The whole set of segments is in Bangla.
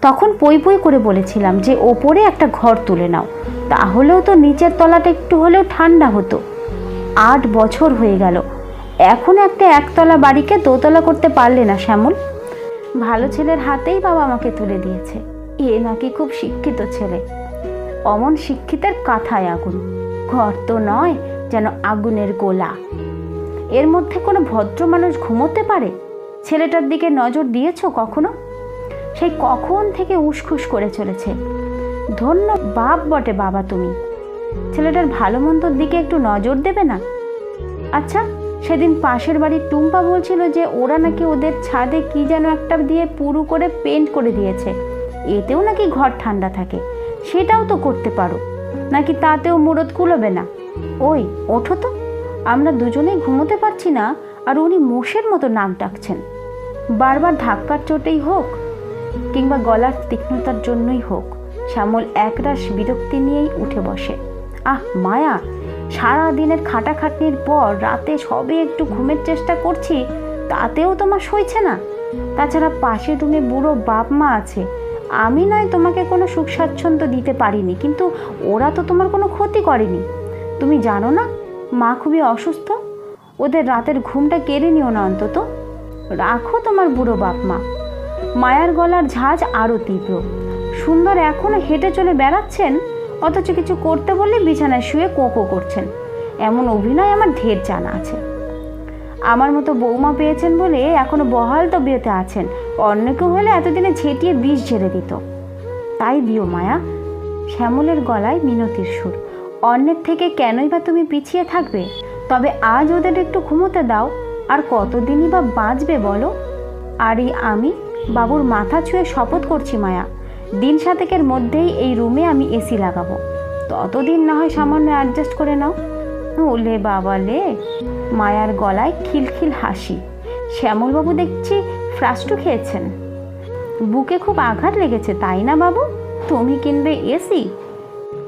তখন পই পই করে বলেছিলাম যে ওপরে একটা ঘর তুলে নাও, তাহলেও তো নিচের তলাটা একটু হলেও ঠান্ডা হতো। 8 বছর হয়ে গেল, এখন একটা একতলা বাড়িকে দোতলা করতে পারলে না শ্যামল। ভালো ছেলের হাতেই বাবা আমাকে তুলে দিয়েছে, এ নাকি খুব শিক্ষিত ছেলে। অমন শিক্ষিতের কাঁথায় আগুন, ঘর তো নয়, যেন আগুনের গোলা। এর মধ্যে কোনো ভদ্র মানুষ ঘুমোতে পারে? ছেলেটার দিকে নজর দিয়েছো কখনো? সেই কখন থেকে উসখুস করে চলেছে। ধন্য বাপ বটে বাবা তুমি, ছেলেটার ভালো মন্দর দিকে একটু নজর দেবে না? আচ্ছা, সেদিন পাশের বাড়ির টুম্পা বলছিল যে ওরা নাকি ওদের ছাদে কি যেন একটা দিয়ে পুরু করে পেন্ট করে দিয়েছে, এতেও নাকি ঘর ঠান্ডা থাকে। সেটাও তো করতে পারো, নাকি তাতেও মুরদ কুলোবে না? ওই ওঠো তো, আমরা দুজনেই ঘুমোতে পারছি না, আর উনি মোষের মতো নাক ডাকছেন। বারবার ধাক্কার চোটেই হোক কিংবা গলার তীক্ষ্ণতার জন্যই হোক, শ্যামল একরাশ বিরক্তি নিয়েই উঠে বসে। আহ মায়া, সারা দিনের খাটাখাটনির পর রাতে সবে একটু ঘুমের চেষ্টা করছি, তাতেও তোমার সইছে না? তাছাড়া পাশে তুমি বুড়ো বাপ মা আছে, আমি নয় তোমাকে কোনো সুখ স্বাচ্ছন্দ্য দিতে পারিনি, কিন্তু ওরা তো তোমার কোনো ক্ষতি করেনি। তুমি জানো না মা খুবই অসুস্থ, ওদের রাতের ঘুমটা কেড়ে নিও না অন্তত। রাখো তোমার বুড়ো বাপ মা। মায়ার গলার ঝাঁজ আরও তীব্র। সুন্দর এখনো হেঁটে চলে বেড়াচ্ছেন, অথচ কিছু করতে বললে বিছানায় শুয়ে কোঁকো করছেন। এমন অভিনয় আমার ঢের জানা আছে। আমার মতো বৌমা পেয়েছেন বলে এখনো বহাল তবিয়তে আছেন, অন্য কেউ হলে এতদিনে ঝেঁটিয়ে বিষ ঝেড়ে দিত। তাই দিও মায়া। শ্যামলের গলায় মিনতির সুর। অন্যের থেকে কেনই বা তুমি পিছিয়ে থাকবে? তবে আজ ওদের একটু ঘুমোতে দাও, আর কতদিনই বা বাঁচবে বলো? আর আমি বাবুর মাথা ছুঁয়ে শপথ করছি মায়া, দিন 7 মধ্যেই এই রুমে আমি এসি লাগাবো। ততদিন না হয় সামান্য অ্যাডজাস্ট করে নাও। ওলে বাবা লে। মায়ার গলায় খিলখিল হাসি। শ্যামলবাবু দেখছি ফ্রাস্টু খেয়েছেন, বুকে খুব আঘাত লেগেছে তাই না বাবু? তুমি কিনবে এসি?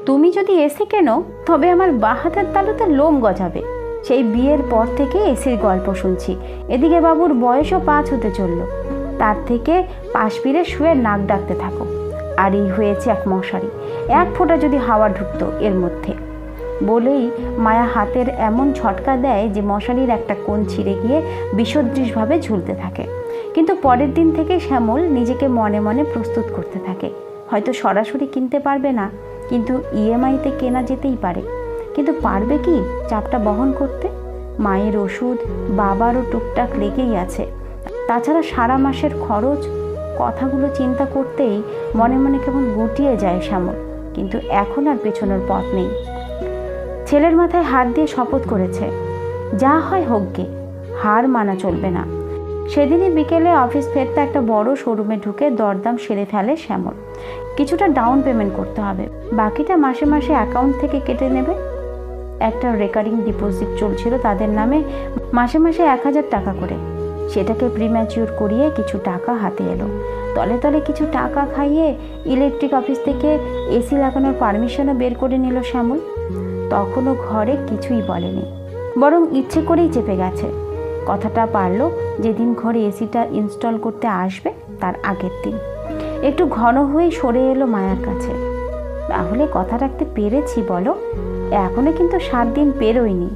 তুমি যদি এসি কেনো তবে আমার বাঁ হাতের তালুতে লোম গজাবে। সেই বিয়ের পর থেকে এসির গল্প শুনছি, এদিকে বাবুর বয়সও 5 হতে চলল। তার থেকে পাশ ফিরে শুয়ে নাক ডাকতে থাকো। আর এই হয়েছে এক মশারি, এক ফোঁটা যদি হাওয়া ঢুকতো এর মধ্যে। বলেই মায়া হাতের এমন ঝটকা দেয় যে মশারির একটা কোণ ছিঁড়ে গিয়ে বিসদৃশভাবে ঝুলতে থাকে। কিন্তু পরের দিন থেকে শ্যামল নিজেকে মনে মনে প্রস্তুত করতে থাকে। হয়তো সরাসরি কিনতে পারবে না, কিন্তু ইএমআইতে কেনা যেতেই পারে। কিন্তু পারবে কি চাপটা বহন করতে? মায়ের ওষুধ, বাবারও টুকটাক লেগেই আছে। তাছাড়া সারা মাসের খরচ। কথাগুলো চিন্তা করতেই মনে মনে কেমন গুটিয়ে যায় শ্যামল। কিন্তু এখন আর পেছনের পথ নেই। ছেলের মাথায় হাত দিয়ে শপথ করেছে, যা হয় হোক গে, হার মানা চলবে না। সেদিনই বিকেলে অফিস ফেরতে একটা বড় শোরুমে ঢুকে দরদাম সেরে ফেলে শ্যামল। কিছুটা ডাউন পেমেন্ট করতে হবে, বাকিটা মাসে মাসে অ্যাকাউন্ট থেকে কেটে নেবে। একটা রেকারিং ডিপোজিট চলছিল তাদের নামে, মাসে মাসে 1000 টাকা করে। সেটাকে প্রিম্যাচিওর করিয়ে কিছু টাকা হাতে এলো। তলে তলে কিছু টাকা খাইয়ে ইলেকট্রিক অফিস থেকে এসি লাগানোর পারমিশনও বের করে নিল শ্যামল। তখনও ঘরে কিছুই বলেনি, বরং ইচ্ছে করেই চেপে গেছে। কথাটা পারল যেদিন ঘরে এসিটা ইনস্টল করতে আসবে তার আগের দিন। একটু ঘন হয়ে সরে এলো মায়ার কাছে। তাহলে কথা রাখতে পেরেছি বলো? এখনো কিন্তু 7 দিন পেরোয়নি।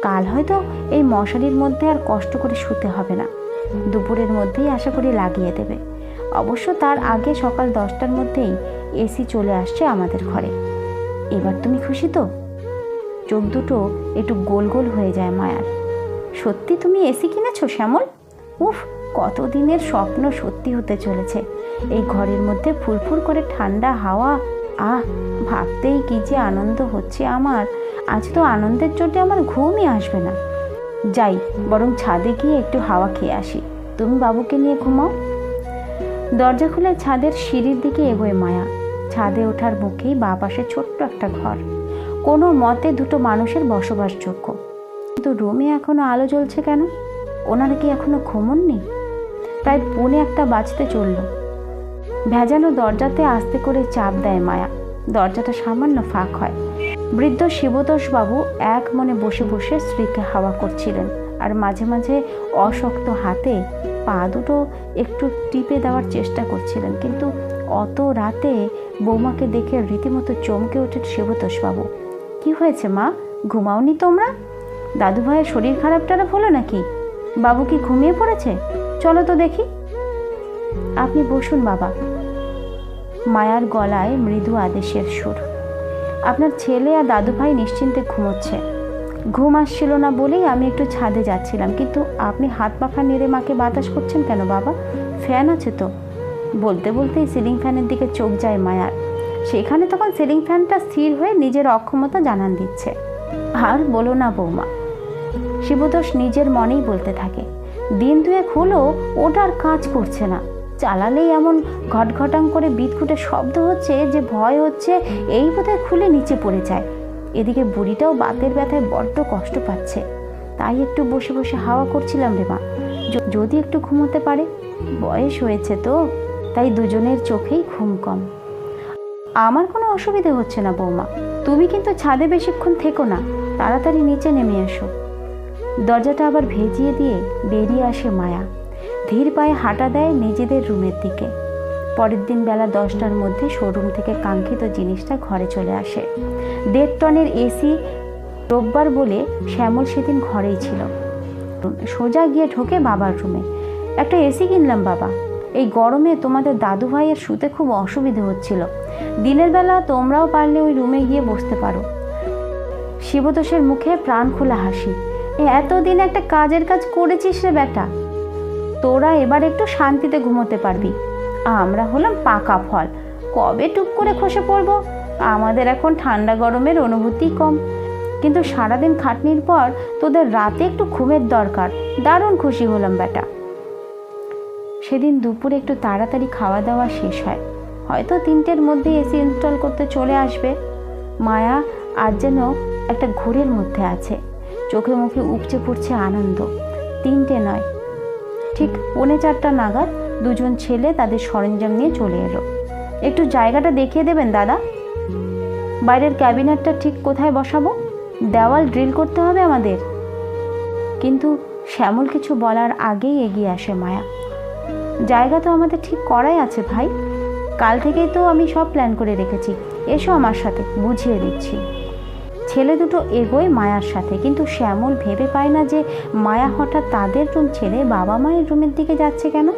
কাল হয়তো এই মশারির মধ্যে আর কষ্ট করে শুতে হবে না। দুপুরের মধ্যেই আশা করি লাগিয়ে দেবে। অবশ্য তার আগে সকাল 10টার মধ্যেই এসি চলে আসছে আমাদের ঘরে। এবার তুমি খুশি তো? চোখ দুটো একটু গোল গোল হয়ে যায় মায়ার। সত্যি তুমি এসি কিনেছো শ্যামল? উফ, কতদিনের স্বপ্ন সত্যি হতে চলেছে। এই ঘরের মধ্যে ফুরফুর করে ঠান্ডা হাওয়া, আহ, ভাবতেই কি যে আনন্দ হচ্ছে আমার। আজ তো আনন্দের চোটে আমার ঘুমই আসবে না। যাই বরং ছাদে গিয়ে একটু হাওয়া খেয়ে আসি, তুমি বাবুকে নিয়ে ঘুমাও। দরজা খুলে ছাদের সিঁড়ির দিকে এগোয় মায়া। ছাদে ওঠার মুখেই বাঁ পাশে ছোট্ট একটা ঘর, কোনো মতে দুটো মানুষের বসবাসযোগ্য। কিন্তু রুমে এখনো আলো জ্বলছে কেন? ওনারা কি এখনো ঘুমোননি? প্রায় 1:45 বাজতে চলল। ভেজানো দরজাতে আস্তে করে চাপ দেয় মায়া। দরজাটা সামান্য ফাঁক হয়। বৃদ্ধ শিবতোষবাবু এক মনে বসে বসে স্ত্রীকে হাওয়া করছিলেন, আর মাঝে মাঝে অশক্ত হাতে পা দুটো একটু টিপে দেওয়ার চেষ্টা করছিলেন, কিন্তু অত রাতে বৌমাকে দেখে রীতিমতো চমকে ওঠেন শিবতোষবাবু। কি হয়েছে মা, ঘুমাওনি তোমরা? দাদু ভাইয়ের শরীর খারাপ টারাপ হলো নাকি? বাবু কি ঘুমিয়ে পড়েছে? চলো তো দেখি। আপনি বসুন বাবা। মায়ার গলায় মৃদু আদেশের সুর। আপনার ছেলে আর দাদু ভাই নিশ্চিন্তে ঘুমোচ্ছে। ঘুম আসছিল না বলেই আমি একটু ছাদে যাচ্ছিলাম, কিন্তু আপনি হাত পাখা নেড়ে মাকে বাতাস করছেন কেন বাবা? ফ্যান আছে তো। বলতে বলতেই সিলিং ফ্যানের দিকে চোখ যায় মায়ার। সেখানে তখন সিলিং ফ্যানটা স্থির হয়ে নিজের অক্ষমতা জানান দিচ্ছে। আর বলো না বৌমা, শিবতোষ নিজের মনেই বলতে থাকে, দিন দুয়েক হলো ওটা আর কাজ করছে না। চালালেই এমন ঘটঘটাং করে বিদঘুটে শব্দ হচ্ছে যে ভয় হচ্ছে এই বোধহয় খুলে নিচে পড়ে যায়। এদিকে বুড়িটাও বাতের ব্যথায় বড্ড কষ্ট পাচ্ছে। তাই একটু বসে বসে হাওয়া করছিলাম রে মা, যদি একটু ঘুমোতে পারে। বয়স হয়েছে তো, তাই দুজনের চোখেই ঘুম কম। আমার কোনো অসুবিধে হচ্ছে না বৌমা, তুমি কিন্তু ছাদে বেশিক্ষণ থেকো না, তাড়াতাড়ি নিচে নেমে এসো। দরজাটা আবার ভেজিয়ে দিয়ে বেরিয়ে আসে মায়া। ধীর পায়ে হাঁটা দেয় নিজেদের রুমের দিকে। পরের দিন বেলা 10টার মধ্যে শোরুম থেকে কাঙ্ক্ষিত জিনিসটা ঘরে চলে আসে। 1.5 টনের এসি। রোববার বলে শ্যামল সেদিন ঘরেই ছিল। সোজা গিয়ে ঢোকে বাবার রুমে। একটা এসি কিনলাম বাবা, এই গরমে তোমাদের দাদু ভাইয়ের শুতে খুব অসুবিধে হচ্ছিল। দিনের বেলা তোমরাও পারলে ওই রুমে গিয়ে বসতে পারো। শিবতোষের মুখে প্রাণ খোলা হাসি। এতদিন একটা কাজের কাজ করেছিস রে বেটা, তোরা এবার একটু শান্তিতে ঘুমোতে পারবি। আমরা হলাম পাকা ফল, কবে টুপ করে খসে পড়ব। আমাদের এখন ঠান্ডা গরমের অনুভূতি কম, কিন্তু সারাদিন খাটনির পর তোদের রাতে একটু ঘুমের দরকার। দারুণ খুশি হলাম বেটা। সেদিন দুপুরে একটু তাড়াতাড়ি খাওয়া দাওয়া শেষ হয়, হয়তো 3টের মধ্যে এসি ইনস্টল করতে চলে আসবে। মায়া আজ যেন একটা ঘোরের মধ্যে আছে, চোখে মুখে উপচে পড়ছে আনন্দ। 3টে নয়, ঠিক 3:45 নাগাদ দুজন ছেলে তাদের সরঞ্জাম নিয়ে চলে এলো। একটু জায়গাটা দেখিয়ে দেবেন দাদা? বাইরের ক্যাবিনেটটা ঠিক কোথায় বসাবো? দেওয়াল ড্রিল করতে হবে আমাদের। কিন্তু শ্যামল কিছু বলার আগেই এগিয়ে আসে মায়া। জায়গা তো আমাদের ঠিক করাই আছে ভাই, কাল থেকেই তো আমি সব প্ল্যান করে রেখেছি। এসো আমার সাথে, বুঝিয়ে দিচ্ছি। ছেলে দুটো এগোয় মায়ার সাথে, কিন্তু শ্যামল ভেবে পায় না যে মায়া হঠাৎ তাদের রুম ছেড়ে বাবা মায়ের রুমের দিকে যাচ্ছে কেন।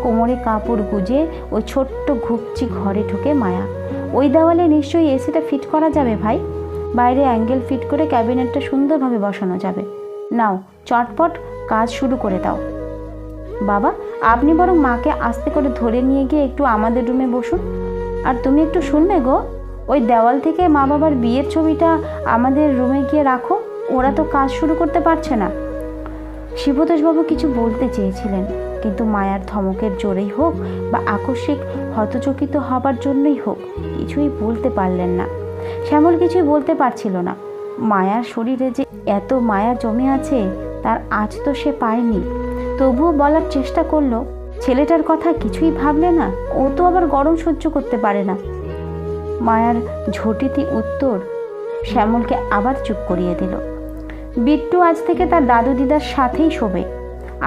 কোমরে কাপড় গুজে ওই ছোট্ট ঘুপচি ঘরে ঢুকে মায়া। ওই দেওয়ালে নিশ্চয়ই এসিটা ফিট করা যাবে ভাই, বাইরে অ্যাঙ্গেল ফিট করে ক্যাবিনেটটা সুন্দরভাবে বসানো যাবে। নাও চটপট কাজ শুরু করে দাও। বাবা, আপনি বরং মাকে আস্তে করে ধরে নিয়ে গিয়ে একটু আমাদের রুমে বসুন। আর তুমি একটু শুনবে গো, ওই দেওয়াল থেকে মা বাবার বিয়ের ছবিটা আমাদের রুমে গিয়ে রাখো, ওরা তো কাজ শুরু করতে পারছে না। শিবতোষবাবু কিছু বলতে চেয়েছিলেন, কিন্তু মায়ার ধমকের জোরেই হোক বা আকস্মিক হতচকিত হবার জন্যই হোক কিছুই বলতে পারলেন না। শ্যামল কিছুই বলতে পারছিল না। মায়ার শরীরে যে এত মায়া জমে আছে তার আজ তো সে পায়নি। তবুও বলার চেষ্টা করলো, ছেলেটার কথা কিছুই ভাবলে না, ও তো আবার গরম সহ্য করতে পারে না। মায়ার ঝটিতি উত্তর শ্যামলকে আবার চুপ করিয়ে দিল। বিট্টু আজ থেকে তার দাদু দিদার সাথেই শোবে,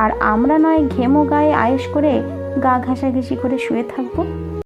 আর আমরা নয় ঘেমো গায়ে আয়েশ করে গা ঘাসাঘাসি করে শুয়ে থাকবো।